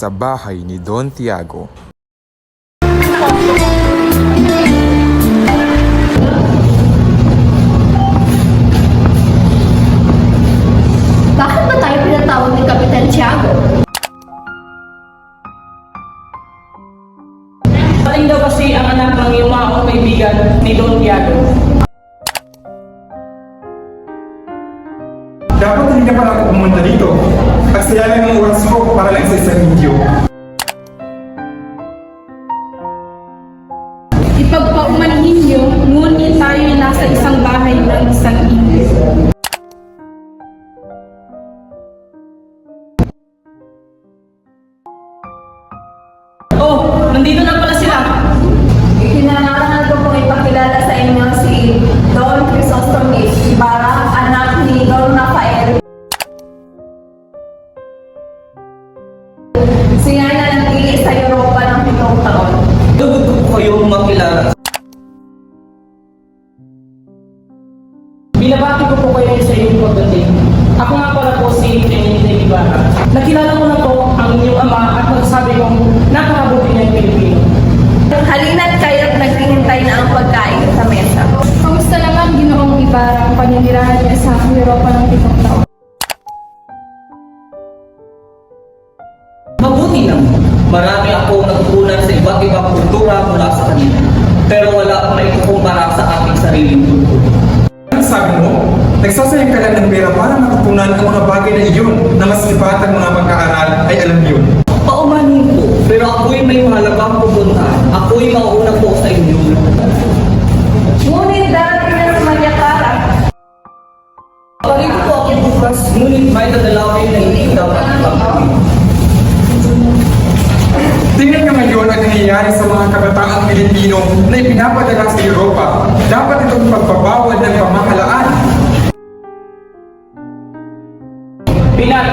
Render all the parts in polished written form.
sa bahay ni Don Tiago. Bakit ba tayo pinatawag ni Kapitan Tiago? Pating daw kasi ang anak ng yumaong kaibigan ni Don Tiago. Dapat hindi ka pala ako pumunta dito. Pagsayangin ng oras ko para lang sa isang video. Ipagpaumanhin niyo, ngunit tayo nasa isang bahay ng isang inyo. Oh, nandito na pala sila. Ikinangalan ko pong ipakilala sa inyo si Don Crisostomis Ibarra, anak ni Don Rafael. Siya na nagpili sa Europa ng 7 taon. Gusto ko kayong makilala. Binabati ko po kayo sa iyong pagdating. Ako nga pala po si Trinity Ibarra. Nakilala ko na po ang inyong ama at nagsabi kong napakabuti niyang Pilipino. Halina't kayo't naghihintay na ang pagkain sa mesa. Kamusta naman Ginoong Ibarra ang paninirahan niya sa Europa ng 7 taon? Mabuti naman. Marami akong natutunan sa iba't ibang kultura mula sa kanila. Pero wala akong maikukumpara sa aking sariling kultura. Ano sabi mo? Nagsasayang ka lang ng pera para matutunan ang mga bagay na iyon na mas ibatang mga mag-aaral ay alam yun. Paumanin ko, pero ako'y may mahalagang pupuntahan. Ako'y mauuna po sa inyo. Ngunit darating na si Maria Clara. Parin ko ako bukas, ngunit may dadalawin na hindi dapat ipagpapin. Tingnan nga ngayon ang nangyayari sa mga kabataang Pilipino na ipinapadala sa Europa. Dapat itong pagbabawal ng pamahalaan. Pinat,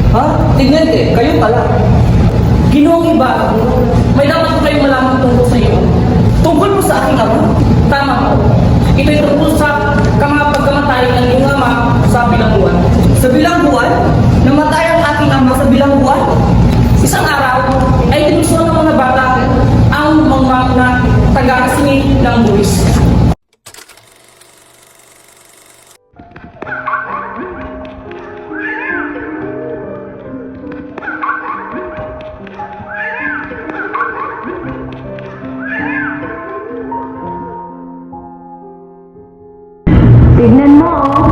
Ha? Tingnan eh, kayo pala. Ginoong Ibarra, may dapat ko kayong malaman tungkol sa iyo. Tungkol mo sa aking ama? Tama mo. Ito'y tungkol sa pagkamatay ng iyong ama sa bilangguan. Sa bilangguan, namatay ang aking ama sa bilangguan. Isang araw ay tinusuan ng mga bata ang mga na taga-asini ng buwis. Tignan mo, oh.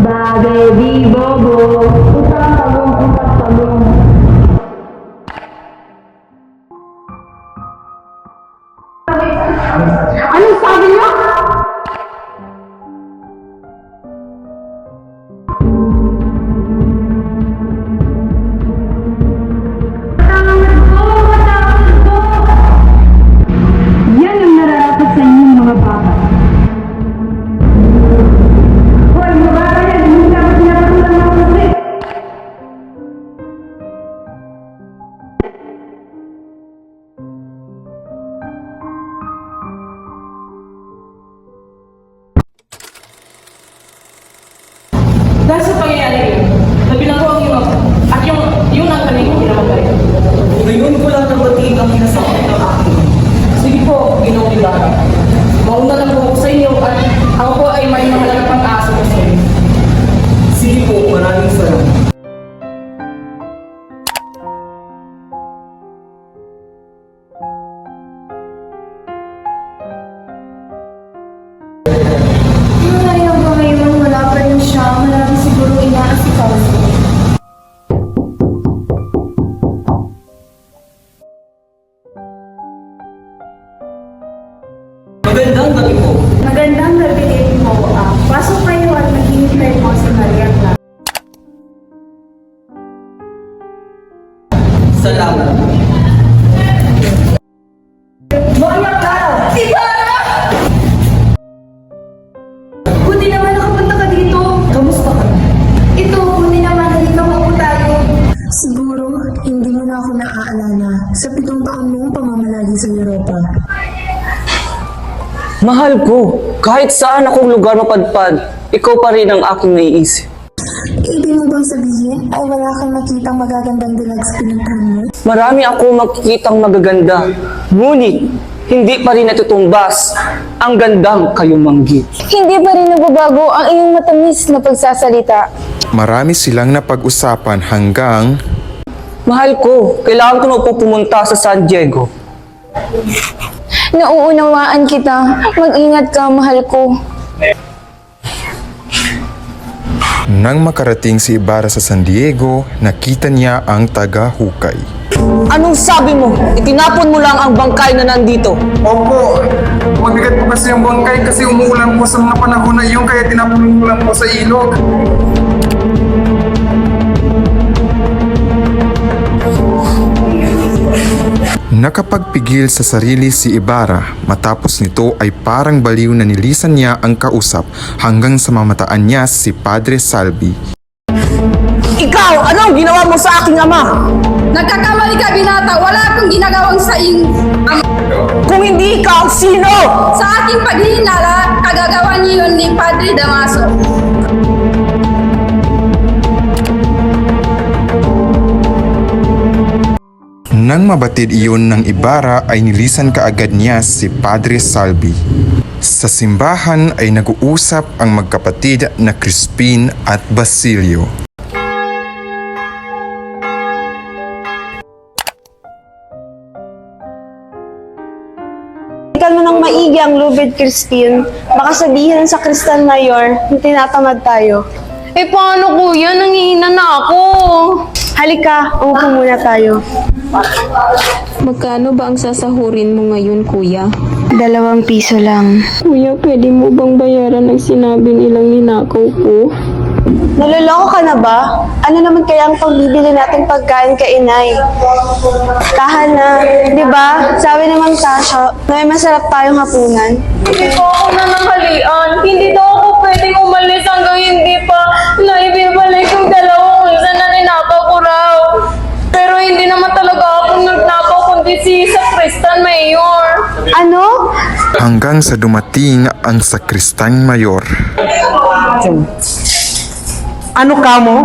Bagay di bobo. Utang-tagong. Anong sabi niyo? Yan ang nararapat sa inyong mga bata. Hoy, mga bata yan, hindi dapat pinapatulan ng kasi. Dahil sa pangyayari yun, nabilanggo ang iyong ama at yun ang kanyang pinamatay. Ngayon ko lang nabatiin ang pinasakit ng aking ama. Sige po, Ginoong Ibarra. Mauna lang po ako sa inyo at ako po ay may mahalagang pang-asa ko sa inyo. Sige po, maraming salamat. Yung ba ngayon wala pa rin siya, marami siguro inaasikaso. Magandang gabi po. Magandang gabi din mo. Pasok kayo at maghihintay mo si Maria Clara. Salamat. Maria Clara! Ibarra! Buti naman nakapunta ka dito. Kamusta ka? Ito, buti naman halika mo tayo. Siguro, hindi mo na ako naaalala sa 7 taon mong pamamalagi sa Europa. Mahal ko, kahit saan akong lugar mapadpad, ikaw pa rin ang aking naiisip. Ibig mo bang sabihin ay wala kang nakitang magagandang dilag sa pinuntahan mo? Marami akong makikitang magaganda, ngunit hindi pa rin natutumbas ang gandang kayumanggi. Hindi pa rin nababago ang iyong matamis na pagsasalita. Marami silang napag-usapan hanggang Mahal ko, kailangan ko na po pumunta sa San Diego. Nauunawaan kita. Mag-ingat ka, mahal ko. nang makarating si Ibarra sa San Diego, nakita niya ang taga-hukay. Anong sabi mo? Itinapon mo lang ang bangkay na nandito. Opo, mabigat po kasi yung bangkay kasi umuulan po sa mga panahon na iyon kaya tinapon mo lang po sa ilog. Nakapagpigil sa sarili si Ibarra matapos nito ay parang baliw na nilisan niya ang kausap hanggang sa mamataan niya si Padre Salvi. Ikaw, anong ginawa mo sa aking ama? Nagkakamali ka, binata. Wala akong ginagawang sa Kung hindi ikaw, sino? Sa aking paghihinala, kagagawa niyo yun ni Padre Damaso. Nang mabatid iyon ng Ibarra ay nilisan kaagad niya si Padre Salvi. Sa simbahan ay nag-uusap ang magkapatid na Crispin at Basilio. Ikan mo ng maigi ang lubid, Crispin. Baka sabihin sa Kristal Mayor na tinatamad tayo. Eh paano kuya? Nangihina na ako. Halika, umupo muna tayo. Magkano ba ang sasahurin mo ngayon kuya? 2 piso lang. Kuya, pwede mo bang bayaran ang sinabi nilang ninakaw ko? Naloloko ka na ba? Ano naman kaya ang pagbibili nating pagkain kay inay? Tahan na, di ba? Sabi naman Tasha, na may masarap tayong hapunan. Hindi po ako nananghalian. Hindi daw ako pwedeng umalis hanggang hindi pa naibibalik yung dalawang isa na ninakaw ko raw. Pero hindi naman talaga ako nagnakaw kundi si sa Kristal Mayor. Ano? Hanggang sa dumating ang Sakristang Mayor. Ano ka mo?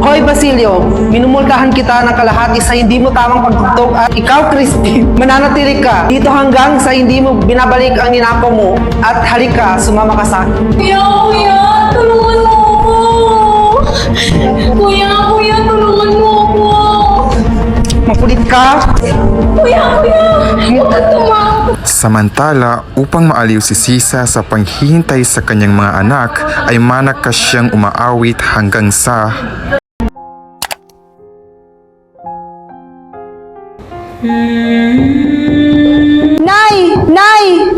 Hoy Basilio, minumultahan kita ng kalahati sa hindi mo tamang pagtugtog at ikaw, Crispin, mananatili ka dito hanggang sa hindi mo binabalik ang ninakaw mo at halika, sumama ka sa akin. Kuya, tulungan mo ako. Kuya, tulungan mo ako. Makulit ka? Kuya, huwag kang tumawa. Samantala, upang maaliw si Sisa sa panghihintay sa kanyang mga anak, ay manakas siyang umaawit hanggang sa Nay! Nay!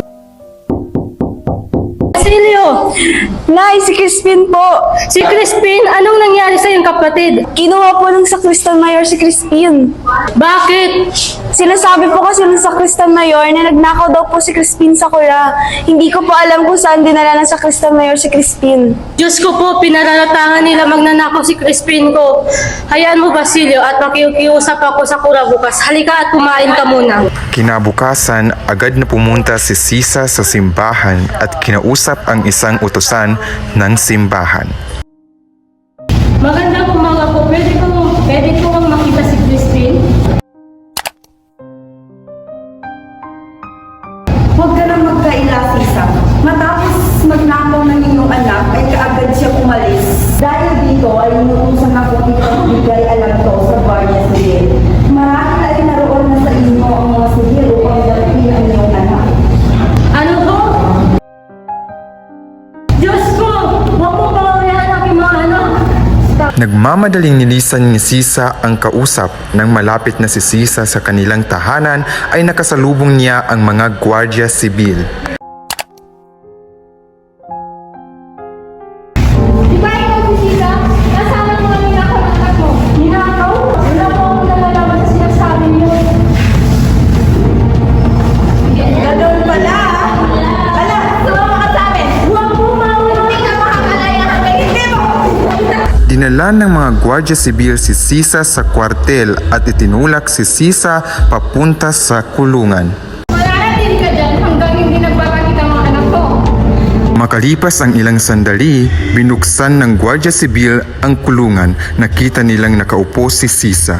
Basilio! Nay, si Crispin po! Si Crispin, anong nangyari sa iyong kapatid? Kinuha po ng Sakristan Mayor si Crispin. Bakit? Sinasabi po kasi ng Sakristan Mayor na nagnakaw daw po si Crispin sa kura. Hindi ko po alam kung saan dinala ng Sakristan Mayor si Crispin. Diyos ko po, pinararatangan nila magnanakaw si Crispin ko. Hayaan mo, Basilio, at makikiusap ako sa kura bukas. Halika at kumain ka muna. kinabukasan, agad na pumunta si Sisa sa simbahan at kinausap ang isang utusan ng simbahan. Magandang umaga po. Pwede ko bang makita si Crispin? Huwag ka nang magkaila, Sisa. Matapos magnakaw ng inyong anak, ay kaagad siya umalis. Dahil dito ay inutusan ako itong bigay alam to sa Guardia Civil. Marahil ay naroon na sa inyo ang mga sivil upang dalhin ang inyong anak. Ano to? Diyos ko! Huwag mo pababayaan ang aking mga anak. Nagmamadaling nilisan ni Sisa ang kausap. Nang malapit na si Sisa sa kanilang tahanan ay nakasalubong niya ang mga Guardia Sibil. Di ba ikaw si Sisa? Nasaan ang mga ninakaw ng anak mo? Ninakaw? Wala po akong nalalaman sa sinasabi niyo. Ganun pala, Ala, sumama ka sa amin. Huwag mo mawala. Hindi ka makakalaya hanggang hindi mo. Dinala ng mga Guardia Sibil si Sisa sa kwartel at itinulak si Sisa papunta sa kulungan. Mananatili ka dyan hanggang hindi nagbabalik ang mga anak ko. Makalipas ang ilang sandali, binuksan ng Guardia Sibil ang kulungan. Nakita nilang nakaupo si Sisa.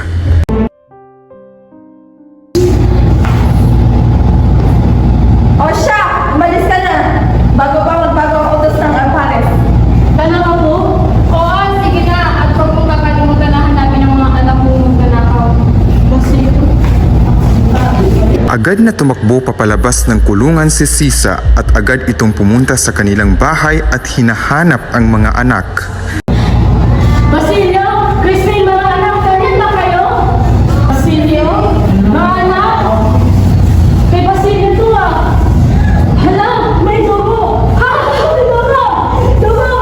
O siya, umalis ka na. Bago pa magbago ang utos ng Alpares. Tanang ako? Oo, sige na. At huwag mong kakalimutan na hanapin ang mga anak mo mong nanakaw. Agad na tumakbo papalabas ng kulungan si Sisa at agad itong pumunta sa kanilang bahay at hinahanap ang mga anak. Basilio! Crispin, mga anak, ganyan ba kayo? Basilio? Mga anak? Kay Basilio to ah! Hala, may dugo! Ha? May dugo! Dugo!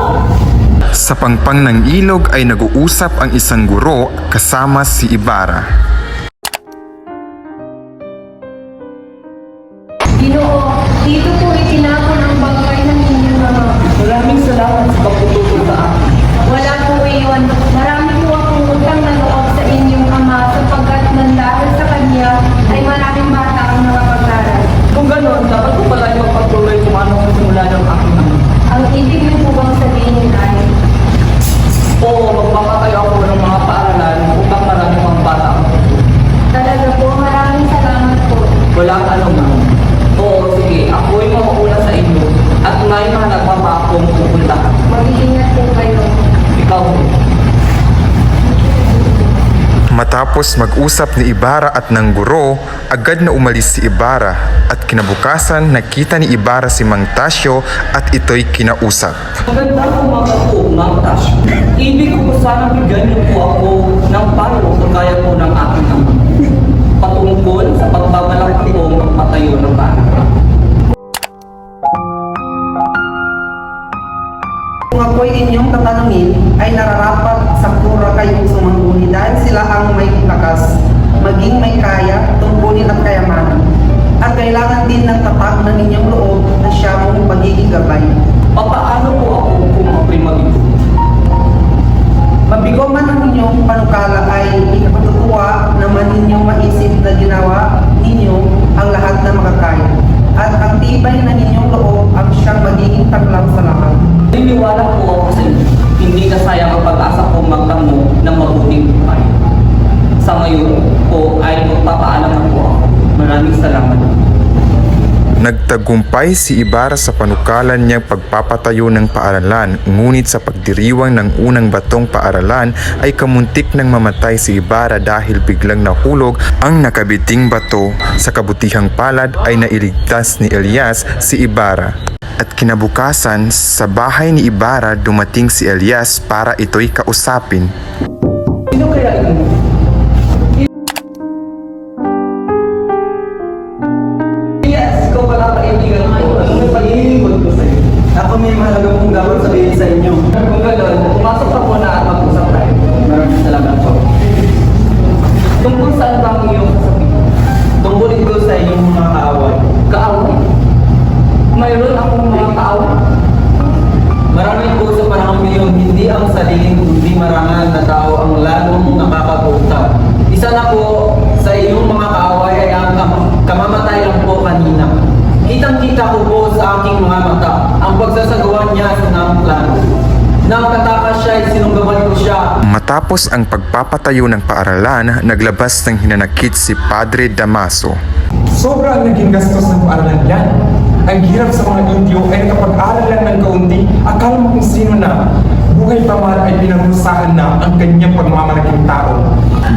Sa pangpang ng ilog ay nag-uusap ang isang guro kasama si Ibarra. Ginoo, dito po itinapon ang bangkay ng inyong mga. Maraming salamat sa pagtutulong sa akin. Wala po iyon. Marami po akong utang na loob sa inyong ama sapagkat nang dahil sa kanya ay maraming bata ang nakapag-aral. Kung gano'n, dapat ko pala yung magpatuloy kung ano ang simula ng aking ama. Ang ibig niyo po bang sabihin ay, Oo, magpapatayo ako ng mga paaralan upang marami pang bata ang tutulong. talaga po maraming salamat po. Walang anuman. Oo, sige, ako'y mauuna sa inyo at may mga nagpapa akong pupuntahan. Mag-iingat po kayo. Ikaw din. Matapos mag-usap ni Ibarra at ng guro, agad na umalis si Ibarra at kinabukasan nakita ni Ibarra si Mang Tasyo at ito'y kinausap. Magandang umaga po, Mang Tasyo. Ibig ko po sana bigyan niyo po ako ng payo kung kaya po ng aking ama. Patungkol sa pagbabalak akong magpatayo ng bahay. Kung ako'y inyong tatanungin, ay nararapat sa kura kayong sumangguni dahil sila ang may lakas, maging may kaya, tungkulin at kayamanan. At kailangan din ng tatak ng inyong loob na siya mong pagiging gabay. Papaano po ako kung ako'y mabigo? Mabigo man ang inyong panukala ay ikapatutuwa naman ninyong maisip na ginawa ninyo ang lahat na makakaya. At ang tibay ng inyong loob ang siyang magiging taklam sa lahat. Niniwala po ako sa inyo. Hindi na sayang ang pag-asa kong magtamo ng mabuting buhay. Sa ngayon po ay magpapaalam po ako. Maraming salamat. Nagtagumpay si Ibarra sa panukalan niyang pagpapatayo ng paaralan, ngunit sa pagdiriwang ng unang batong paaralan ay kamuntik nang mamatay si Ibarra dahil biglang nahulog ang nakabiting bato. Sa kabutihang palad ay nailigtas ni Elias si Ibarra. At kinabukasan, sa bahay ni Ibarra dumating si Elias para ito'y kausapin. Sino kaya ito? Yes, ikaw pala kaibigan ko. Ano may pag-iingod ko sa'yo? Ako may mahalagang kong dapat sabihin sa inyo. Kung gano'n, pumasok ka muna at mag-usap tayo. Maraming salamat po. Tungkol saan ba ang iyong sasabihin? Tungkol ito sa inyong mga kaaway. Kaaway. Mayroon akong mga kaaway. Marami po sa panahon ngayon, hindi ang sarili kundi marangal na tao ang lalong nakakagutom. Isa na po sa iyong mga kaaway ay ang kamamatayan po kanina. Kitang-kita ko po sa aking mga mata ang pagsasagawa niya ng plano. Nang katakas siya ay sinunggaban ko siya. Matapos ang pagpapatayo ng paaralan, naglabas ng hinanakit si Padre Damaso. Sobrang naging gastos ng paaralan yan. Ang hirap sa mga Indio ay nakapag-aral lang ng kaunti, akala mo kung sino na. Buhay pa man ay pinarusahan na ang kanyang pagmamalaking tao.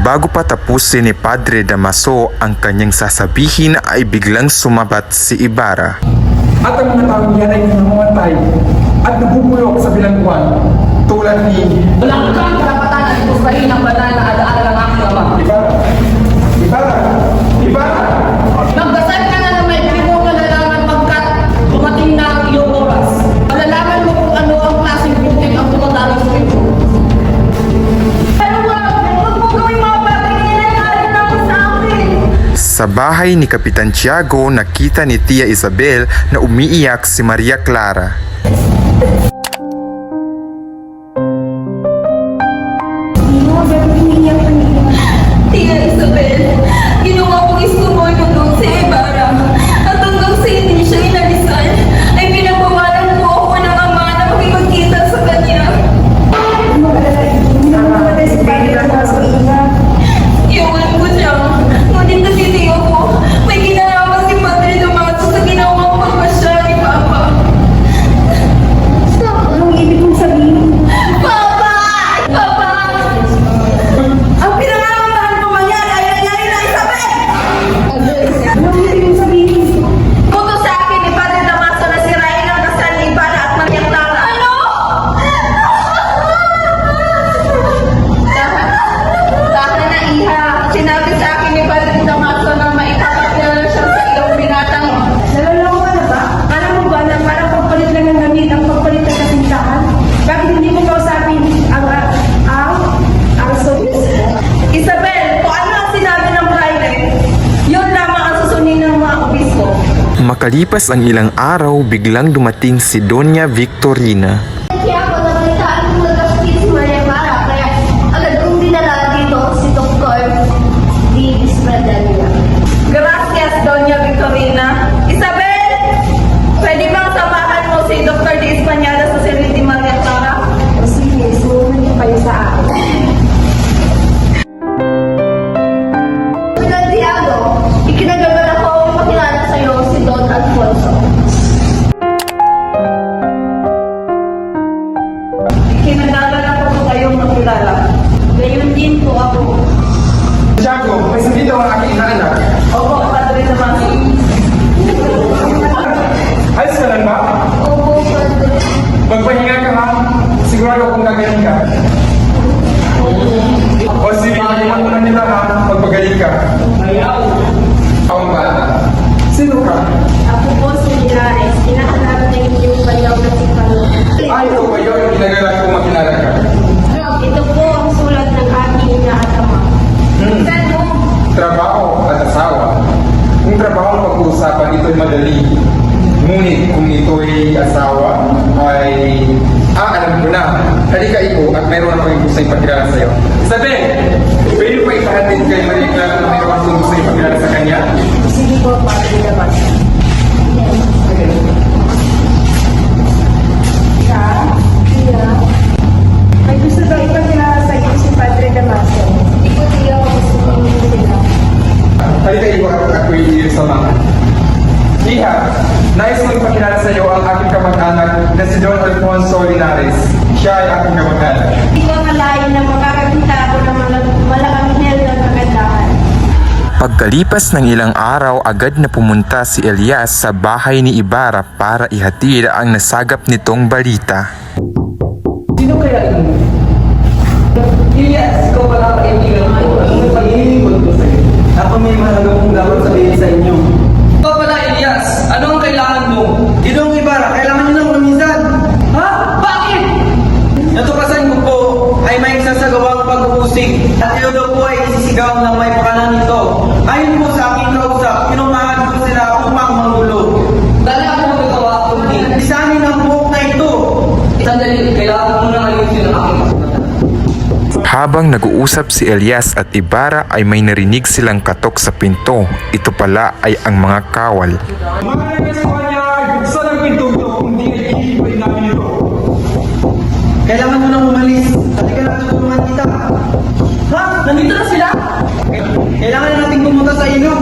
Bago pa tapusin ni Padre Damaso ang kanyang sasabihin ay biglang sumabat si Ibarra. At ang mga tao yan ay namamatay at nabubulok sa bilangguan tulad ni Walang kang karapatan at gustahin ang banal na alaala ng aking ama. Ibarra. Ibarra! Ibarra! Magdasal ka na na may primong malalaman pagkat dumating na ang iyong oras. Malalaman mo kung ano ang klaseng butik ang tumatalo sa iyo. Pero huwag mo gawing mga bagay na inalalim ako sa akin. Sa bahay ni Kapitan Tiago, nakita ni Tia Isabel na umiiyak si Maria Clara. Tia Isabel, ginawa kong isumulong sa Ibarra at hanggang sa hindi siya inalisan ay pinabawalan po ako Makalipas ang ilang araw, biglang dumating si Doña Victorina. Kaya ako nabalitaan kung nag-hospital si Maria Mara, kaya agad kong dinala dito si Dr. D. Disfradalia. Gracias, Doña Victorina. Isabel! Pwede bang samahan mo si Dr. De Espanyada sa Silid ni Maria Clara? O sige, sumunod niyo kayo sa akin. Santiago, ikinagagal ako ang makilala sa'yo si Don Alfonso. Kinagagal ako po kayong makilala. Gayon din po ako. Tiago, may sabihin daw ang aking inaanak. Opo, Padre Damaso. Ayos ka lang ba? Opo, Padre. Magpahinga ka ha. Sigurado akong gagaling ka. O sige, iwan mo na nila ha. Magpagaling ka. Ayaw. Ako ang bata. Sino ka? Ako po si Linares. Hinahanap na yung bayaw na si Palo. Ay, ito ba yun? Ginagalang kong makilala ka. Ito po ang sulat ng aking ina at ama. Saan mo? Trabaho at asawa. Kung trabaho ang pag-uusapan, ito'y madali. Ngunit kung ito'y asawa, ay... alam ko na. Halika ito at mayroon akong gusto ipakilala sa'yo. Isabel! Pwede pa ipahatid kay Maria Clara na mayroon akong gusto ipakilala sa kanya? Sige po, Padre Damaso. May gusto daw ipakilala sa iyo si Padre Damaso. Ikuti ako gusto mo sila. Halika ito at ako'y iyong samahan. Iha, nais kong ipakilala sa iyo ang aking kamag-anak na si Don Alfonso Linares. Siya ay aking kamag-anak. Hindi ko malayan na makakakita ako ng malaking hel ng kagandahan. Pagkalipas ng ilang araw, agad na pumunta si Elias sa bahay ni Ibarra para ihatid ang nasagap nitong balita. Sino kaya ito? Yes, ikaw pala kaibigan ko. Ano may pag-iingod ko sa'yo? Ako may mahalaga kong dapat sabihin sa inyo. Ikaw pala, Elias. Ano ang kailangan mo? Ginoong Ibarra, kailangan niyo ng lumisan. Ha? Bakit? Natuklasan ko po ay may sasagawang pag-uusig at iyo daw po ay isisigaw ng may pakanan nito. Ayon po sa aking kausap, pinumahan ko sila upang manggulo. Dali ako magagawa kundi isanin ang buhok na ito. Sandali, kailangan ko nang ayusin ang aking kasulatan. Habang nag-uusap si Elias at Ibarra ay may narinig silang katok sa pinto. Ito pala ay ang mga kawal. Mga sa kanya, buksan ang pinto ito kung di ay iiwan namin ito. Kailangan mo nang umalis. Halika na, tutulungan kita. Ha? Nandito na sila? Kailangan na nating pumunta sa ilog.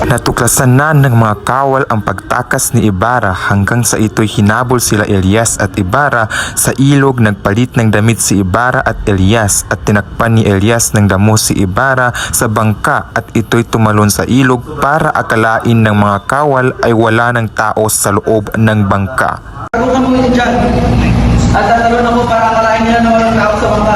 Natuklasan na ng mga kawal ang pagtakas ni Ibarra hanggang sa ito'y hinabol sila Elias at Ibarra sa ilog. Nagpalit ng damit si Ibarra at Elias at tinakpan ni Elias ng damo si Ibarra sa bangka at ito'y tumalon sa ilog para akalain ng mga kawal ay wala ng tao sa loob ng bangka. Tago ka muna dyan. At tatalon ako para akalain nila na walang tao sa bangka.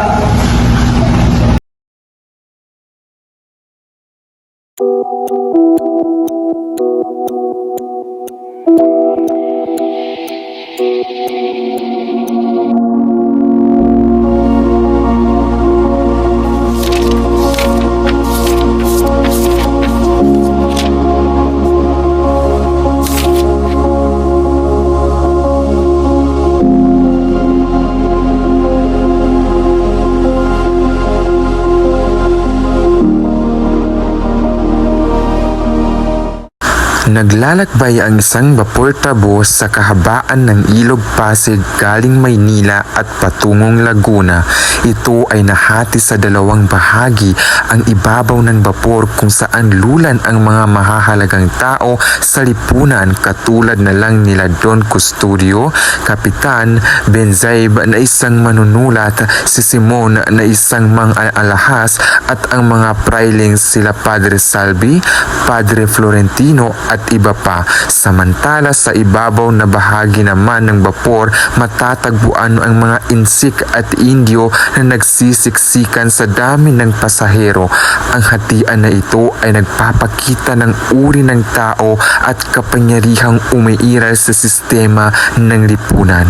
Naglalakbay ang isang vapor tabo sa kahabaan ng Ilog Pasig galing Maynila at patungong Laguna. Ito ay nahati sa dalawang bahagi, ang ibabaw ng vapor kung saan lulan ang mga mahahalagang tao sa lipunan katulad na lang nila Don Custodio, Kapitan Benzaib na isang manunulat, si Simon na isang mang-alahas at ang mga prailing sila Padre Salvi, Padre Florentino at iba pa. Samantala sa ibabaw na bahagi naman ng vapor matatagpuan ang mga insik at indio na nagsisiksikan sa dami ng pasahero. Ang hatian na ito ay nagpapakita ng uri ng tao at kapangyarihang umiiral sa sistema ng lipunan.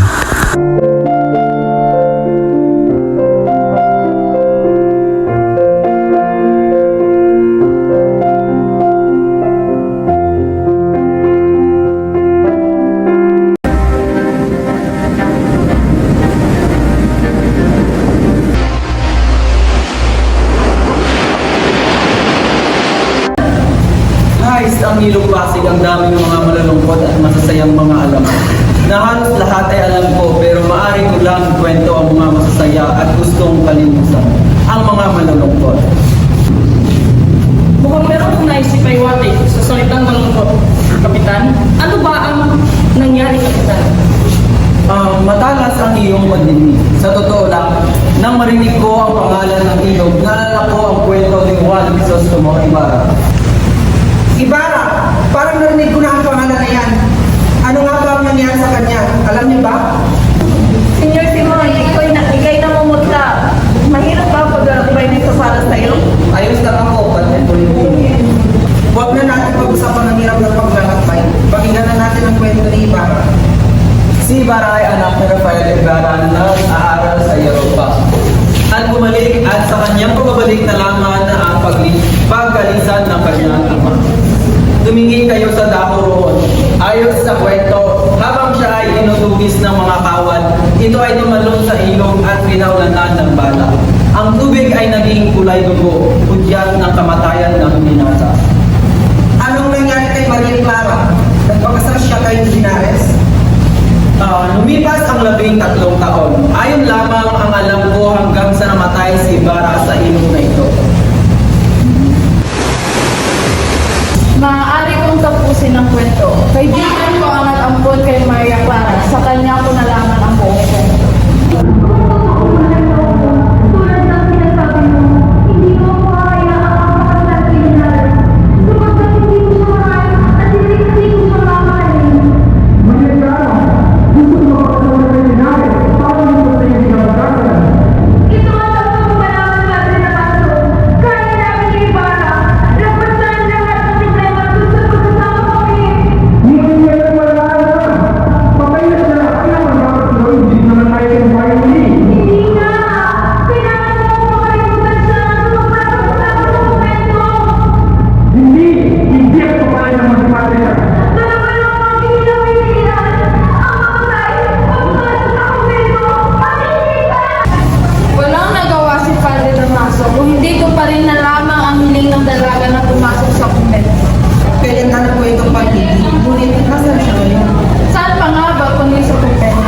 ang Ilog Pasig, ang dami ng mga malulungkot at masasayang mga alamat. Na halos lahat ay alam ko, pero maaari ko lang kwento ang mga masasaya at gustong kalimutan ang mga malulungkot. Mukhang meron kong naisip ay Wate sa salitang malungkot. Kapitan, ano ba ang nangyari, Kapitan? Matalas ang iyong pagdinig. Sa totoo lang, nang marinig ko ang pangalan ng ilog, naalala ko ang kwento ni Juan Crisostomo Ibarra. Ibarra, parang narinig ko na ang pangalan na yan. Ano nga ba ang nangyari sa kanya? Alam niyo ba? Senyor Simon, ikaw'y namumutla. Mahirap ba pag-alakbay nito para sa'yo? Ayos lang ako, Paten Politin. Huwag na natin pag-usapan ang hirap ng paglalakbay. Pakinggan na natin ang kwento ni Ibarra. Si Ibarra ay anak ni Rafael Ibarra na nag-aaral sa Europa. At bumalik at sa kanyang pababalik na lamang na ang paggalisan ng kanyang ama. Tumingin kayo sa dako roon. Ayon sa kwento, habang siya ay inutubis ng mga kawad, ito ay tumalon sa ilog at pinaunanan ng bala. Ang tubig ay naging kulay dugo, udyat ng kamatayan ng binata. Anong nangyari kay Maria Clara? Nagpakasal siya kay Linares? Lumipas ang 13 taon. Ayon lamang ang alam ko hanggang sa namatay si Ibarra sa ilog na ito. Maaari kong tapusin ang kwento. Kaibigan ko ang nag-ampon kay Maria Clara. Sa kanya ko nalaman ang buong kwento. Tulad ng sinasabi mo, hindi mo ako hayaan makapagpapalad kay Linares. Sapagkat hindi ko siya mahal at hindi ko siya mamahalin. Ito ang tatlong malaman natin na kaso. Kaya namin ni Ibarra, lampasan lahat ng problema doon sa pagkasama kami. Hindi nga! Kailangan mo akong makalimutan siya at magpapagpapag ng momento. Dalawa lang ang pinapilihan. Ang mamatay, pagpapagod sa momento. Walang nagawa si Padre Damaso kung hindi ko pa rin nalaman ang hiling ng dalaga na pumasok sa kumbento. Kailan ka nagkwento pa hindi? Ngunit nasaan siya ngayon? Saan pa nga ba kundi sa kumbento?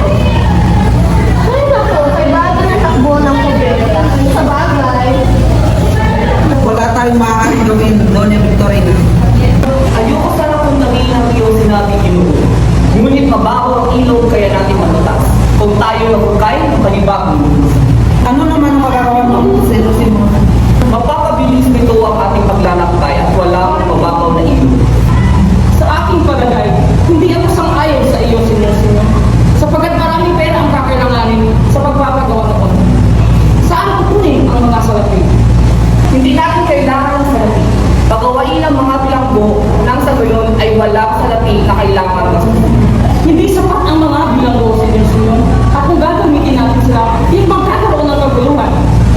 Ay naku, kay bago na takbo ng kumbento. Sa bagay, Wala tayong maaaring gawin, Doña Victorina. Ayoko sana kung naging ang iyong sinabi niyo. Ngunit mabaho ang ilog kaya natin manutas. Kung tayo nabukay, malibag. Ano naman ang magagawa mo, Sir Simon? Mapapabilis nito ang ating paglalakbay at walang mababaw na ilog. Sa aking palagay, hindi ako sang-ayon sa iyo, Senyor. Sapagkat maraming pera ang kakailanganin sa pagpapagawa noon. Saan kukunin ang mga salapi? Hindi natin kailangan ng salapi. Pagawain ang mga bilanggo nang sa gayon ay walang salapi na kailangan gasusin. Hindi sapat ang mga bilanggo, Senyor. At kung gagamitin natin sila, hindi magkakaroon ng kaguluhan.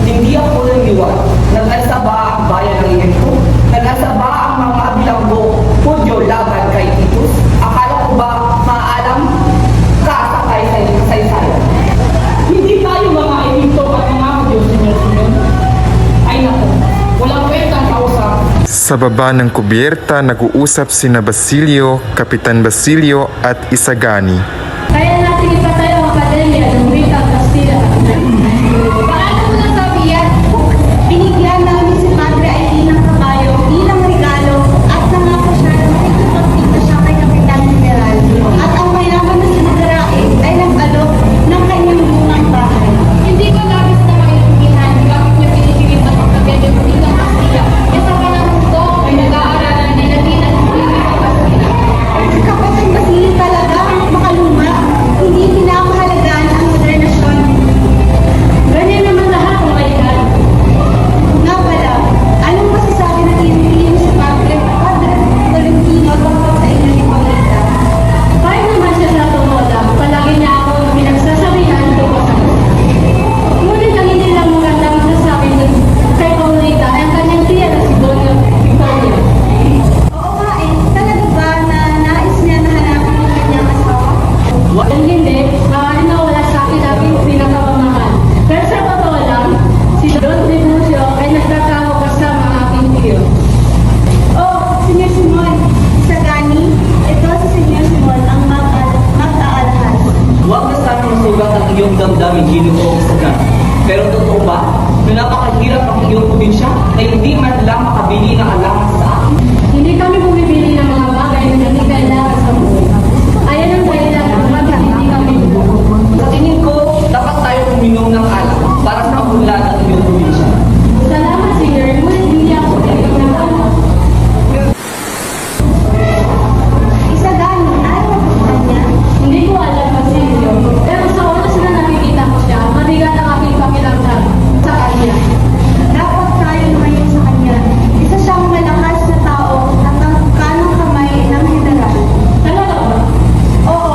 Hindi ako naniniwala. Nag-alsa ba ang bayan ng Iyenko? Nag-alsa ba ang mga bilanggo Hudyo laban kay Titus? Akala ko ba maalam ka sa kasaysayan? Hindi tayo mga Ehipto at mga Hudyo, Senyor. Ay naku, walang kwentang kausap. Sa baba ng kubyerta, nag-uusap sina Basilio, Kapitan Basilio at Isagani. kaya natin ipatayo ang akademya ng Rita Castilla. Paano mo nasabi yan? Binigyan namin si Padre Ailina Caballo bilang regalo at nangako siya na makikipagkita siya kay Kapitan General. At ang mayaman na sinagarain ay nag-alok ng kanyang lunang bahay. Hindi ko labis na maiintindihan bakit niya pinipilit ang pagkabedyo ng Rita Castilla. E sa panahon ko ay nag-aaralan din na Rita Castilla. Kapatid Basilio talaga, makaluma. Hindi nila ako namin, Ginoong Isagan. Pero totoo ba na napakahirap ang iyong probinsya na hindi man lang makabili ng alahas sa akin? Hindi kami bumibili ng mga bagay na hindi kailangan sa buhay. Ayan ang dahilan kung bakit hindi kami Sa tingin ko, dapat tayo uminom ng alak para sa kabulan ng iyong probinsya. Salamat, Sir. Ngunit hindi ako kayo ng anak. Isagan, ayaw mo sa kanya? Hindi ko alam, Basilio. Pero sa oras na nakikita ko siya, mabigat ang aking pakiramdam sa kanya. Dapat tayo lumayo sa kanya. Isa siyang malakas na tao at ang kanang kamay ng general. Talaga ba? Oo.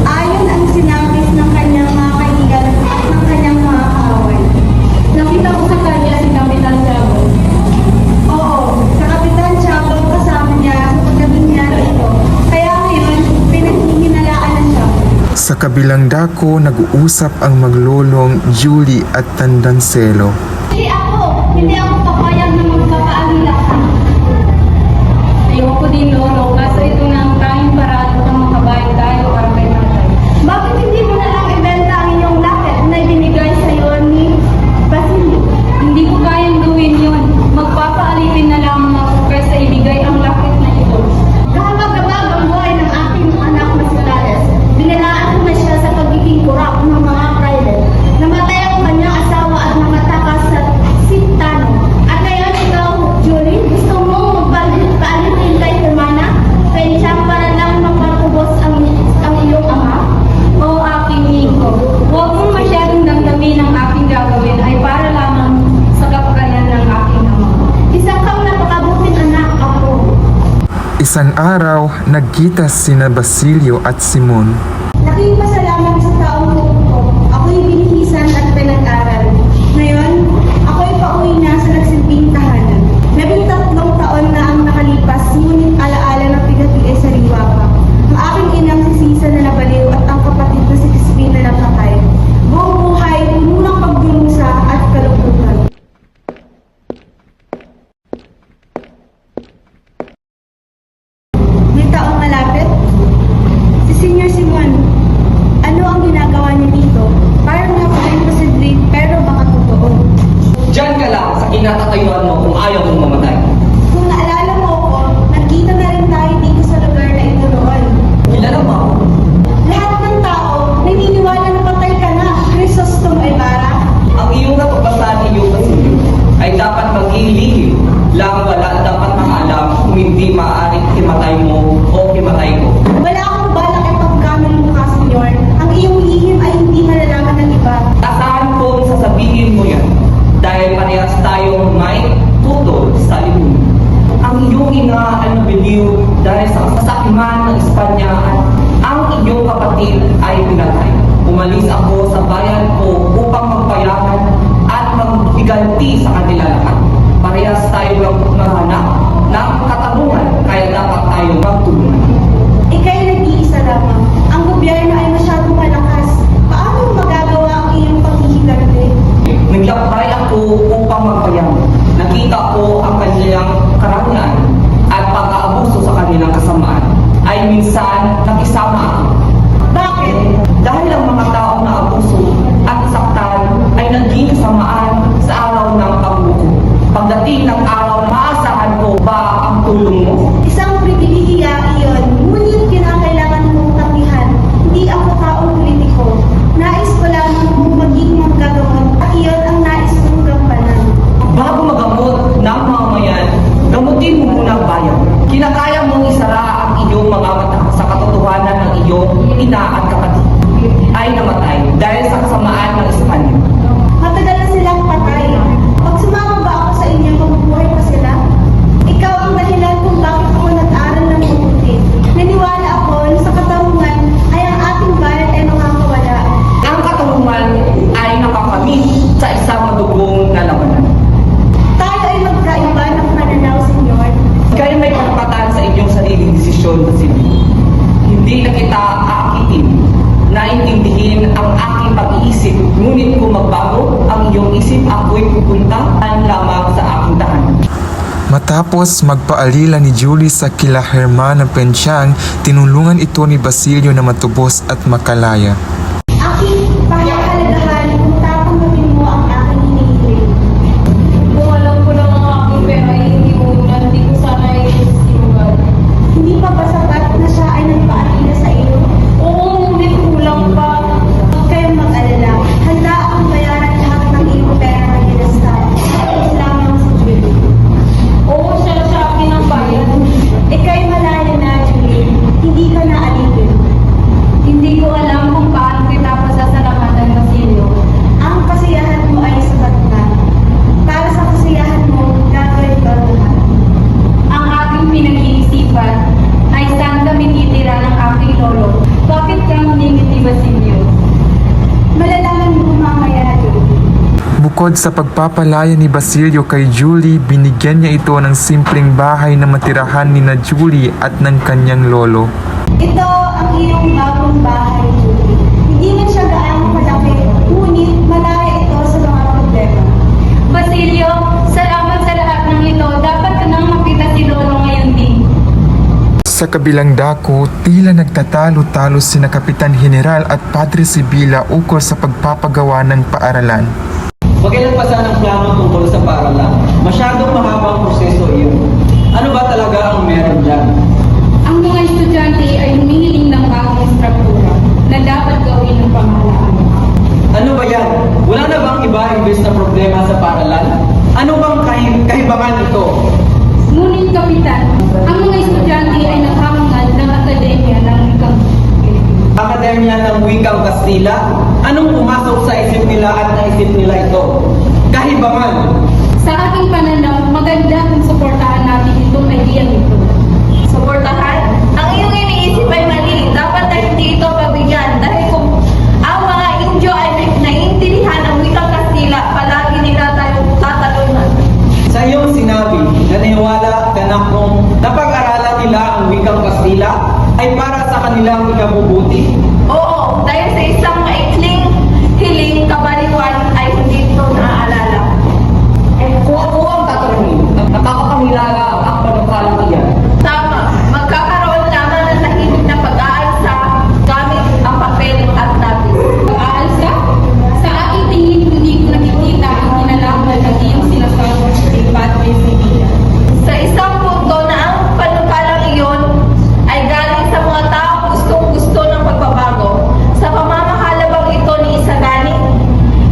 Ayon ang sinapis ng kanyang mga kaibigan at ng kanyang mga kaaway. Nakita ko sa kanya si Kapitan Tiago. Oo, sa Kapitan Tiago kasama niya sa pagdating niya rito. Kaya ngayon, pinaghihinalaan na siya. Sa kabilang dako, nag-uusap ang maglolong Julie at Tandanselo. Hindi ako papayag na magpapaalila ka. Ayoko din, Lolo, kaso ito na ang tanging paraan upang makabayad tayo para kay tatay. Bakit hindi mo na lang ibenta ang inyong laket na ibinigay sa iyo ni Basilio? Hindi ko kayang gawin yun. Magpapaalipin na lang ako kaysa ibigay ang laket na ito. Kahabag-habag ang buhay ng aking anak na si Tares. Binalaan ko na siya sa pagiging kurap ng mga private. Namatay ang kanyang asawa at namatakas sa Sintano. At ngayon ikaw, Julie, gusto mo magpaalipin kay Hermana? Kaya siya para lang mapatubos ang iyong ama? O aking Nico, huwag mong masyadong damdamin ang aking gagawin ay para lamang sa kapakanan ng aking ama. Isa kang napakabuting anak ako. Isang araw, nagkita sina Basilio at Simon. Laking pasalamat sa taong loob ko. Ako'y binihisan at pinag-aral. Ngayon, ako'y pauwi na sa nagsilbing tahanan. 13 taon na ang nakalipas, ngunit alaala na pinag-iay sa liwa pa. Ang aking inang si Sisa na nabaliw at ang kapatid na si Crispin na napatay. Buong buhay, puno ng pagdurusa at kalungkutan. May taong malapit? Si Senior Simon. Ano ang ginagawa niya dito? Parang napaka-imposible, pero baka totoo. Diyan ka lang sa kinatatayuan mo kung ayaw mong mamatay. Kung naalala mo ako, nagkita na rin tayo dito sa lugar na ito noon. Kilala mo ako? Lahat ng tao, naniniwala na patay ka na. Chrysostom Ibarra. Ang iyong natuklasan iyong Basilio ay dapat maging lihim lang wala dapat makaalam kung hindi maaaring himatay mo o himatay ko. Wala akong balak ipagkamali mo ka, Senyor. Ang iyong lihim ay hindi malalaman ng iba. Asahan kong sasabihin mo yan dahil parehas tayong may tutol sa libon. Ang iyong ina ay nabiliw dahil sa kasakiman ng Espanya at ang iyong kapatid ay pinatay. Umalis ako sa bayan ko upang magpayaman at magbiganti sa kanila lahat. Parehas tayo lang naghanap ng katarungan kaya dapat tayo magtulungan. Ika'y nag-iisa lamang. Ang gobyerno ay masyadong malakas. Paano mo magagawa ang iyong paghihiganti? Naglakbay ako upang magpayaman. Nakita ko ang kanilang karangan at pag-aabuso sa kanilang kasamaan ay minsan nakisama ako. Bakit? Dahil ang mga taong naabuso at saktan ay naging kasamaan sa araw ng pagbuko. Pagdating ng araw, maasahan ko ba ang tulong mo? Isang pribilehiya iyon, ngunit kinakailangan mong tanggihan. Hindi ako taong politiko. Nais ko lamang kung maging magagawan at iyon ang nais kong gampanan. Bago magamot ng mamamayan, gamutin mo muna ang bayan. Kinakaya mong isara ang iyong mga mata sa katotohanan ng iyong ina at kapatid ay namatay dahil sa kasamaan ng Espanya. Matagal na silang patay. Pag sumama ba ako sa inyo, mabubuhay pa sila? Ikaw ang dahilan kung bakit ako nag-aaral ng mabuti. Naniwala ako na sa katarungan ay ang ating bayan ay makakawala. Ang katarungan ay nakakamit sa isang madugong na labanan. Tayo ay magkaiba ng pananaw, Senyor. Kayo may karapatan sa inyong sariling desisyon, Basilio. Hindi na kita aakitin na intindihin ang aking pag-iisip, ngunit kung magbago ang iyong isip, ako'y pupunta lamang sa aking tahanan. Matapos magpaalila ni Julie sa kila Hermana Pensyang, tinulungan ito ni Basilio na matubos at makalaya. Aking pangakalagaan Bukod sa pagpapalaya ni Basilio kay Julie, binigyan niya ito ng simpleng bahay na matirahan ni na Julie at ng kanyang lolo. Ito ang iyong bagong bahay, Julie. Hindi man siya gaano malaki, ngunit malaya ito sa mga problema. Basilio, salamat sa lahat ng ito. Dapat ka nang makita si Lolo ngayon din. Sa kabilang dako, tila nagtatalo-talo sina Kapitan General at Padre Sibila ukol sa pagpapagawa ng paaralan. Magkailanpasan ang plano tungkol sa paaralan. Masyadong mahabang proseso iyon. Ano ba talaga ang meron dyan? Ang mga estudyante ay humihiling ng bagong struktura na dapat gawin ng pamahalaan. Ano ba yan? Wala na bang iba imbes na problema sa paaralan? Ano bang kahibangan ito? Ngunit, Kapitan, ang mga estudyante ay naghahangad ng akademya ng wikang Pilipino. Akademya ng Wikang Kastila? Anong pumasok sa isip nila at naisip nila ito? Kahibangan! Sa aking pananaw, maganda kung suportahan natin itong idea nito. Suportahan? Ang iyong iniisip ay mali. Dapat na hindi ito pabigyan. Dahil kung ang mga Indio ay naiintindihan ang wikang Kastila, palagi nila tayong tatalunan. Sa iyong sinabi, naniwala ka na kung napag-aralan nila ang Wikang Kastila ay para sa kanilang ikabubuti? Oo, dahil sa isang maikling hiling kabaliwan ay hindi ito naaalala. Kung ako ang tatanungin, nakakakilala ang panukalang iyan. Tama, magkakaroon lamang ng tahimik na pag-aalsa gamit ang papel at lapis. Pag-aalsa? Sa aking tingin, hindi ko nakikita ang kinalaman ng iyong sinasabi kay Padre Sibila. Sa isang punto na ang panukalang iyon ay galing sa mga tao gustong-gusto ng pagbabago, sa pamamahala bang ito ni Isagani,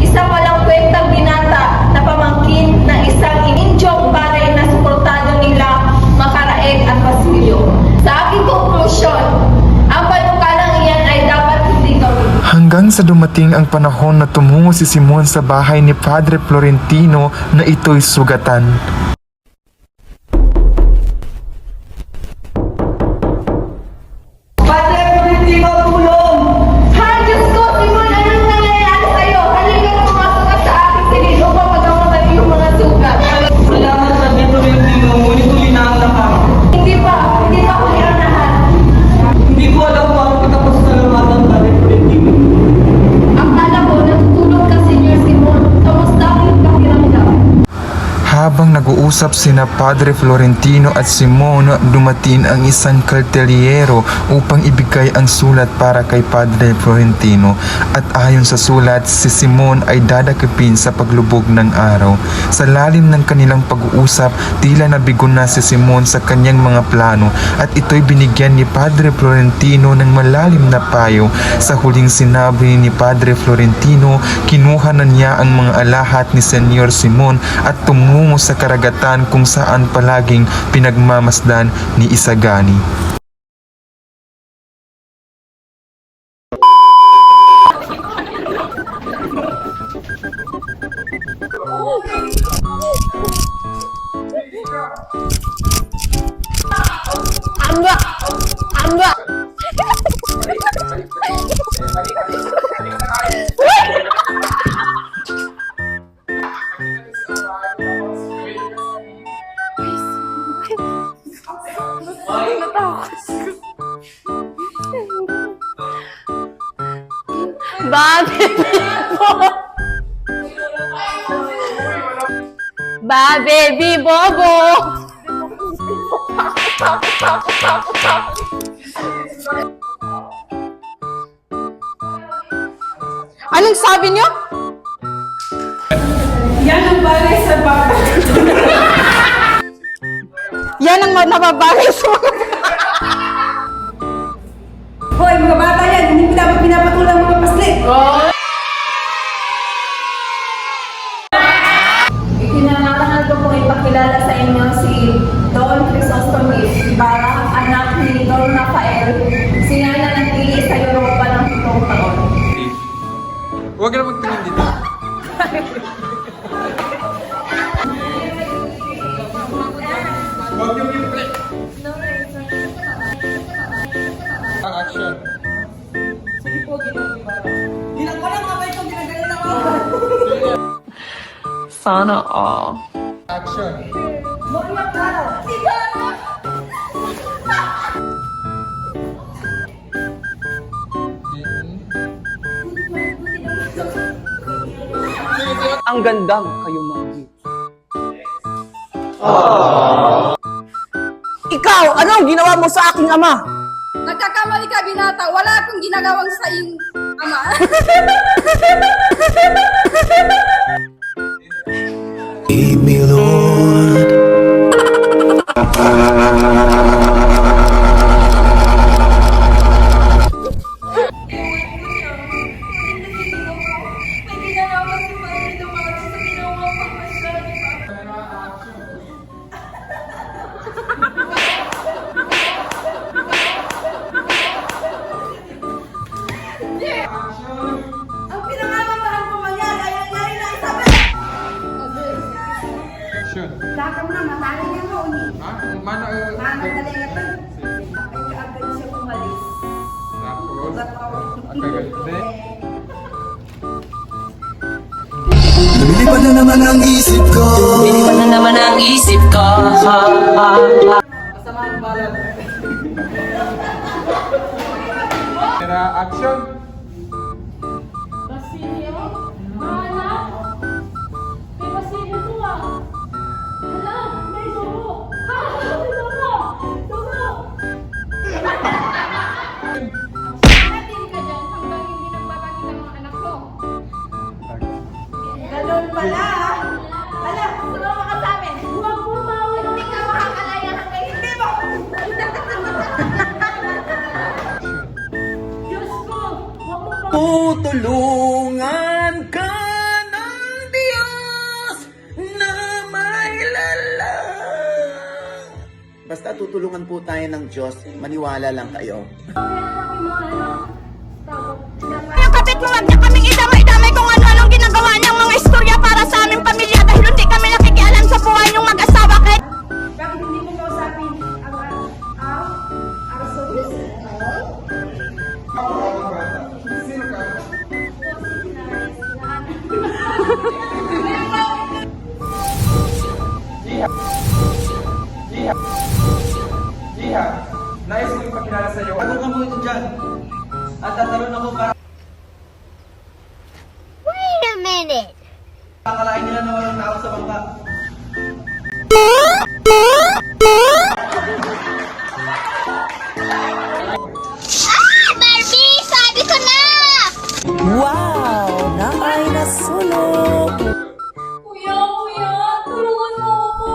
isang walang kwentang binata na pamangkin ng isang inindyong baray na suportado nila Makaraeg at Basilio. Sa aking konklusyon, ang panukalang iyan ay dapat hindi gawin. Hanggang sa dumating ang panahon na tumungo si Simon sa bahay ni Padre Florentino na ito'y sugatan. Padre Florentino, tulong! Ha, Diyos ko, Simon, anong nangyayari sa'yo? Halika na pumasok ka sa aking silid upang magamutan iyong mga sugat. Salamat sa Padre Florentino, ngunit huli na ang lahat. Hindi pa huli ang lahat. Hindi ko alam kung ano kitapasalamatan, Padre Florentino. Akala ko natutulog ka, Senyor Simon. Kamusta ang iyong pakiramdam? Habang nag-uusap sina Padre Florentino at Simon, dumating ang isang kartelyero upang ibigay ang sulat para kay Padre Florentino. At ayon sa sulat, si Simon ay dadakipin sa paglubog ng araw. Sa lalim ng kanilang pag-uusap, tila nabigo na si Simon sa kanyang mga plano at ito'y binigyan ni Padre Florentino ng malalim na payo. Sa huling sinabi ni Padre Florentino, kinuha na niya ang mga alahat ni Senyor Simon at tumungo sa karagatan kung saan palaging pinagmamasdan ni Isagani. Ba, baby, bobo! Anong sabi niyo? Yan ang bagay sa bata. Yan ang nababagay sa mga... Hoy, mga bata yan. Hindi dapat pinapatulang mga paslit. Ikinangatangal ko pong ipakilala sa inyo si Don Crisostomis Ibarra, anak ni Don Rafael. Siya na nagpili sa Europa ng 7 taon. Huwag na magtingin dito. Huwag yung play. Action. Hindi lang ko lang, mabay itong ginagaling ako. Sana all. Action! Ang gandang kayo mga Ikaw, ano ang ginawa mo sa aking ama? Nagkakamali ka, binata. Wala akong ginagawang sa iyong ama. Ang pinangangambahan ko mangyari ay nangyari na Isabel! Action! Lakam na, matali niya mo, uni. Ha? Mana... Mana talaga ito. Ay kaagad siya umalis. Tapos... Bataw. Then... Lumilipad na naman ang isip ko. Iniwan na naman ang isip ko. Kasamaang balad. Tira, action! Basilio? Mana? May Basilio to ah. Hala, may dugo. Ha? May dugo. Dugo. Nanatili ka dyan hanggang hindi nagpapakita ang mga anak ko. Ganun pala. Hala, sumama ka sa amin. Huwag mo mawala. Hindi ka makakalaya hanggang hindi mo. Diyos ko, huwag mo pa. Tutulungan ka ng Diyos na may lalang. Basta tutulungan po tayo ng Diyos, maniwala lang kayo. Yung kapit mo, wag niya kaming idamay-damay kung ano-anong ginagawa niyang mga istorya para sa aming pamilya dahil hindi kami nakikialam sa buhay niyong mag-asawa. Bakit hindi mo kausapin ang arso? Sino ka? Iha! Nais ko ipakilala sa iyo. Bago ka mo ito dyan. At tatalon ako para Wait a minute. akalain nila na walang tao sa bangka. Barbie, sabi ko na! Kuya, kuya, tulungan mo ako.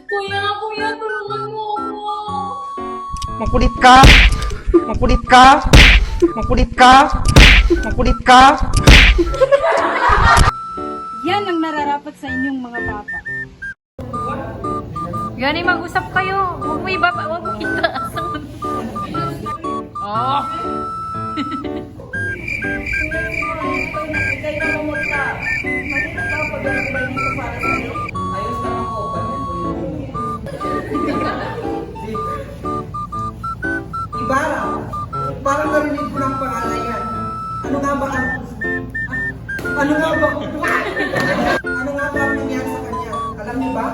Kuya, kuya, tulungan mo ako. Makulit ka! Makulit ka! Makulit ka! Makulit ka! Yan ang nararapat sa inyong mga bata. Gani, mag-usap kayo. Huwag mo ibaba, huwag mo itaas. Oh. Ikay na mamunta. Magkita ka pag-alakbay dito para sa iyo. Ayos lang ako. Ibarra, parang narinig ko ng pangalan yan. Ano nga ba ang... Ano nga ba? Ano nga ba ang nangyari sa kanya? Alam niyo ba?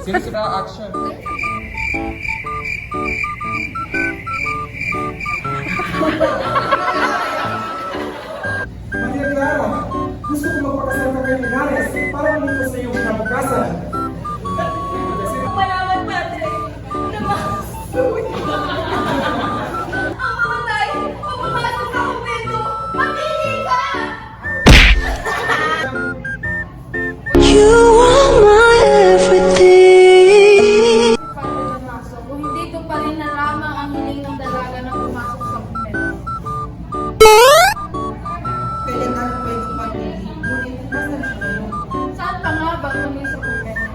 Sino sila? Action! Maria Clara, gusto ko magpakasal ka kay Linares para umito sa iyong kinabukasan. Malaman, Padre, na masusunod. Ang mamatay, o pumasok sa kumpento, mamili ka! Padre Damaso, kung hindi ko pa rin na lamang ang hiling ng dalaga na pumasok sa kumpento. Kailan ano pa itong pag-ibig? Ngunit, nasan siya ngayon? Saan pa nga ba kung sa kumpento?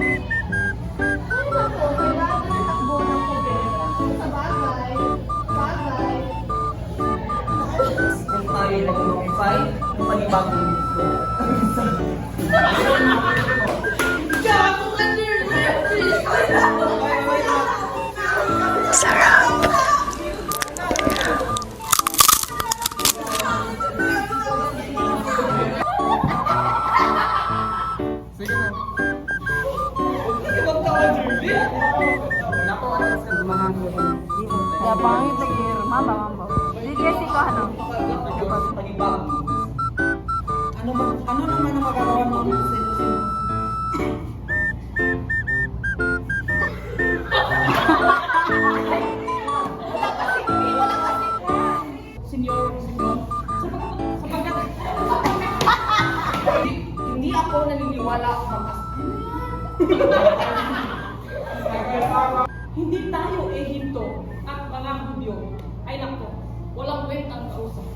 Ano naman ang magagawa mo dito sa Iloilo? Senyor, hindi ako naniniwala hindi tayo Ehipto at mga Hudyo. Ay nako, walang kwentang kausap.